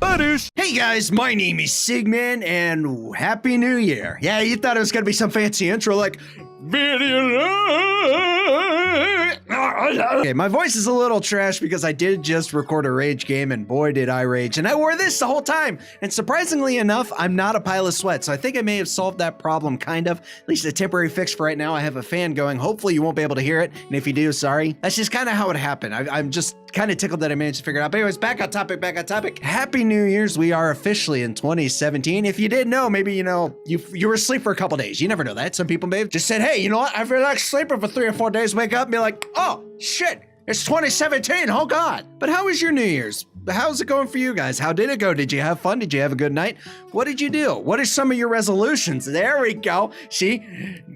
Badoosh. Hey guys, my name is Sigman and Happy New Year. Yeah, you thought it was gonna be some fancy intro like video. Okay, my voice is a little trash because I did just record a rage game and boy did I rage. And I wore this the whole time. And surprisingly enough, I'm not a pile of sweat. So I think I may have solved that problem kind of. At least a temporary fix for right now. I have a fan going. Hopefully you won't be able to hear it. And if you do, sorry. That's just kind of how it happened. I'm just kind of tickled that I managed to figure it out. But anyways, back on topic. Happy New Year's. We are officially in 2017. If you didn't know, maybe, you were asleep for a couple days. You never know that. Some people may have just said, hey, you know what? I feel like sleeping for 3 or 4 days, wake up and be like, oh, shit. It's 2017, oh God. But how was your New Year's? How's it going for you guys? How did it go? Did you have fun? Did you have a good night? What did you do? What are some of your resolutions? There we go. See,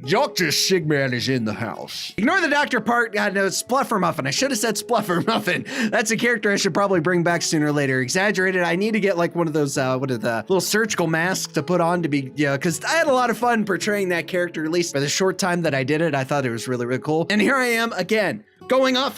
Dr. Sigman is in the house. Ignore the doctor part. God, no, it's Spluffermuffin. I should have said Spluffermuffin. That's a character I should probably bring back sooner or later. Exaggerated. I need to get like one of those, what are the little surgical masks to put on to be, because I had a lot of fun portraying that character, at least for the short time that I did it. I thought it was really, really cool. And here I am again. Going off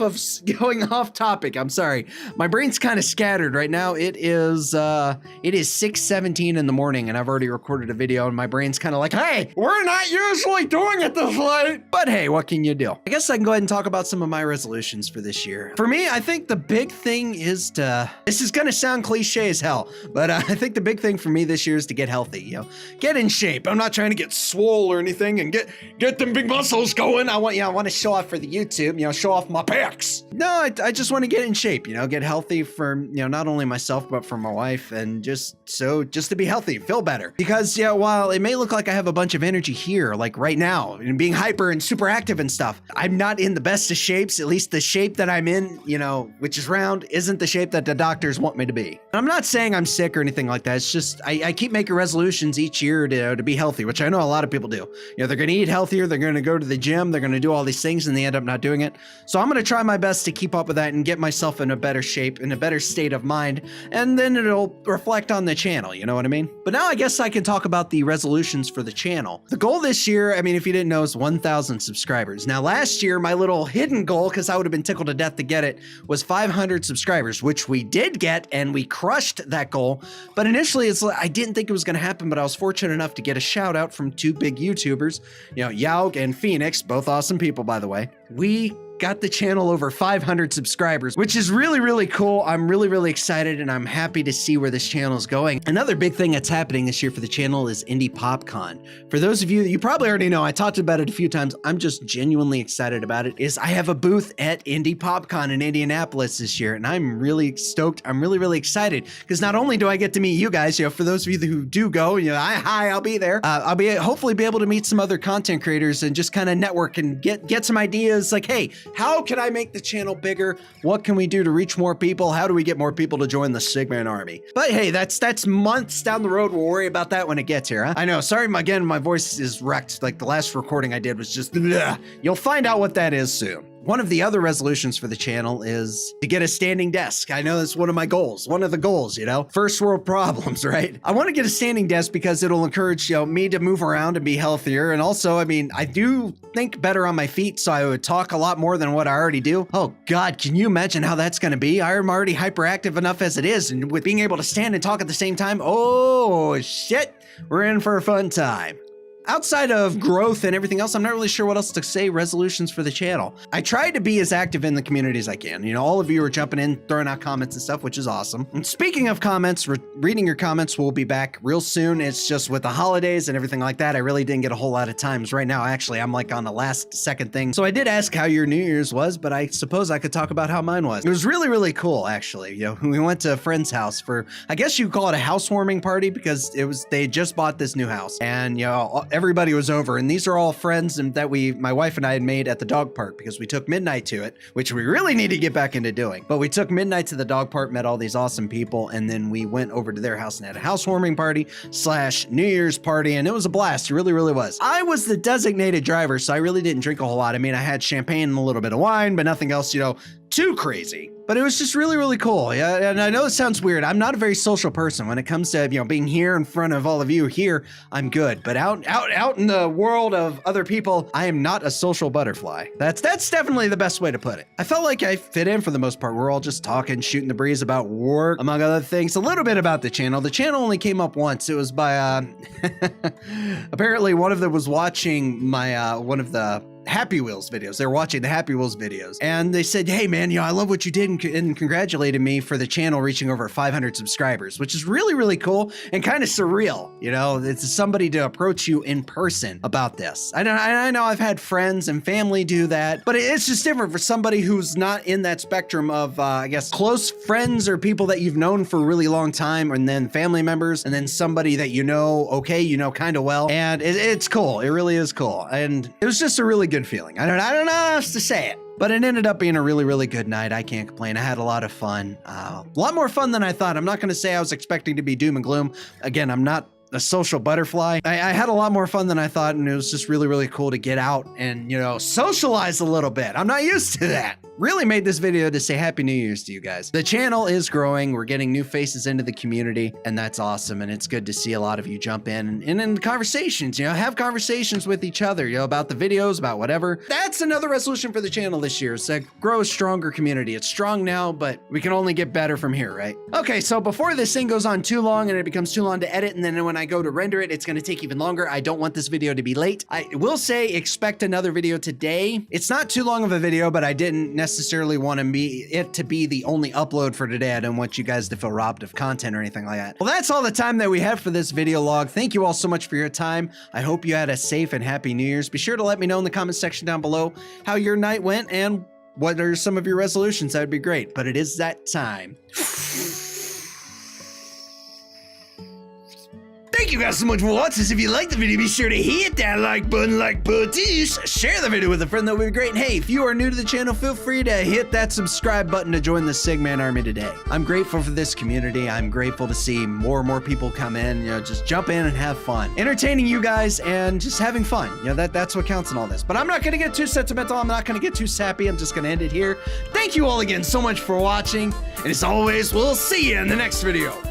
topic. I'm sorry. My brain's kind of scattered right now. It is 6:17 in the morning and I've already recorded a video and my brain's kind of like, hey, we're not usually doing it this late. But hey, what can you do? I guess I can go ahead and talk about some of my resolutions for this year. For me, I think the big thing is this is going to sound cliche as hell, but I think the big thing for me this year is to get healthy, get in shape. I'm not trying to get swole or anything and get them big muscles going. I want to show off for the YouTube, show off my pecs. No, I just want to get in shape, get healthy for, not only myself, but for my wife and just to be healthy, feel better. Because, while it may look like I have a bunch of energy here, like right now, and being hyper and super active and stuff, I'm not in the best of shapes. At least the shape that I'm in, which is round, isn't the shape that the doctors want me to be. I'm not saying I'm sick or anything like that. It's just, I keep making resolutions each year to be healthy, which I know a lot of people do. They're going to eat healthier, they're going to go to the gym, they're going to do all these things and they end up not doing it. So I'm going to try my best to keep up with that and get myself in a better shape, in a better state of mind, and then it'll reflect on the channel, you know what I mean? But now I guess I can talk about the resolutions for the channel. The goal this year, I mean, if you didn't know, is 1,000 subscribers. Now last year, my little hidden goal, because I would have been tickled to death to get it, was 500 subscribers, which we did get, and we crushed that goal. But initially, I didn't think it was going to happen, but I was fortunate enough to get a shout out from 2 big YouTubers, Yaug and Phoenix, both awesome people, by the way. We got the channel over 500 subscribers, which is really, really cool. I'm really, really excited and I'm happy to see where this channel is going. Another big thing that's happening this year for the channel is Indie PopCon. For those of you that you probably already know, I talked about it a few times. I'm just genuinely excited about it. I have a booth at Indie PopCon in Indianapolis this year and I'm really stoked. I'm really, really excited because not only do I get to meet you guys, for those of you who do go, I'll be there. I'll hopefully be able to meet some other content creators and just kind of network and get some ideas like, hey, how can I make the channel bigger? What can we do to reach more people? How do we get more people to join the Sigman army? But hey, that's months down the road. We'll worry about that when it gets here, huh? I know, sorry, again, my voice is wrecked. Like the last recording I did was just, bleh. You'll find out what that is soon. One of the other resolutions for the channel is to get a standing desk. I know that's one of my goals, one of the goals, first world problems, right? I want to get a standing desk because it'll encourage, me to move around and be healthier. And also, I mean, I do think better on my feet, so I would talk a lot more than what I already do. Oh God, can you imagine how that's going to be? I'm already hyperactive enough as it is. And with being able to stand and talk at the same time, oh shit, we're in for a fun time. Outside of growth and everything else, I'm not really sure what else to say resolutions for the channel. I try to be as active in the community as I can. All of you are jumping in, throwing out comments and stuff, which is awesome. And speaking of comments, reading your comments will be back real soon. It's just with the holidays and everything like that, I really didn't get a whole lot of times. Right now, actually, I'm like on the last second thing. So I did ask how your New Year's was, but I suppose I could talk about how mine was. It was really, really cool, actually. We went to a friend's house for, I guess you could call it a housewarming party because they had just bought this new house. And, everybody was over, and these are all friends that my wife and I had made at the dog park because we took midnight to it, which we really need to get back into doing. But we took midnight to the dog park, met all these awesome people, and then we went over to their house and had a housewarming party / New Year's party, and it was a blast. It really, really was. I was the designated driver, so I really didn't drink a whole lot. I mean, I had champagne and a little bit of wine, but nothing else, too crazy, but it was just really, really cool. Yeah, and I know it sounds weird. I'm not a very social person when it comes to, being here in front of all of you. Here, I'm good, but out in the world of other people, I am not a social butterfly. That's definitely the best way to put it. I felt like I fit in for the most part. We're all just talking, shooting the breeze about work, among other things. A little bit about the channel. The channel only came up once. It was by apparently one of them was watching my one of the Happy Wheels videos. They were watching the Happy Wheels videos and they said, hey man, I love what you did, and congratulated me for the channel reaching over 500 subscribers, which is really, really cool and kind of surreal. It's somebody to approach you in person about this. I know I've had friends and family do that, but it's just different for somebody who's not in that spectrum of, I guess, close friends or people that you've known for a really long time, and then family members, and then somebody that kind of well. And it's cool. It really is cool. And it was just a really good feeling. I don't know how else to say it, but it ended up being a really, really good night. I can't complain. I had a lot of fun. A lot more fun than I thought. I'm not going to say I was expecting to be doom and gloom. Again, I'm not a social butterfly. I had a lot more fun than I thought, and it was just really, really cool to get out and, socialize a little bit. I'm not used to that. Really made this video to say Happy New Year's to you guys. The channel is growing. We're getting new faces into the community, and that's awesome. And it's good to see a lot of you jump in and in conversations, have conversations with each other, about the videos, about whatever. That's another resolution for the channel this year, is to grow a stronger community. It's strong now, but we can only get better from here, right? Okay, so before this thing goes on too long and it becomes too long to edit, and then when I go to render it, it's going to take even longer. I don't want this video to be late. I will say expect another video today. It's not too long of a video, but I didn't necessarily want it to be the only upload for today. I don't want you guys to feel robbed of content or anything like that. Well, that's all the time that we have for this video log. Thank you all so much for your time. I hope you had a safe and happy New Year's. Be sure to let me know in the comment section down below how your night went and what are some of your resolutions. That would be great. But it is that time. Thank you guys so much for watching. If you liked the video, be sure to hit that like button, share the video with a friend. That would be great. And hey, if you are new to the channel, feel free to hit that subscribe button to join the Sigman Army today. I'm grateful for this community. I'm grateful to see more and more people come in, just jump in and have fun. Entertaining you guys and just having fun. That's what counts in all this. But I'm not going to get too sentimental. I'm not going to get too sappy. I'm just going to end it here. Thank you all again so much for watching. And as always, we'll see you in the next video.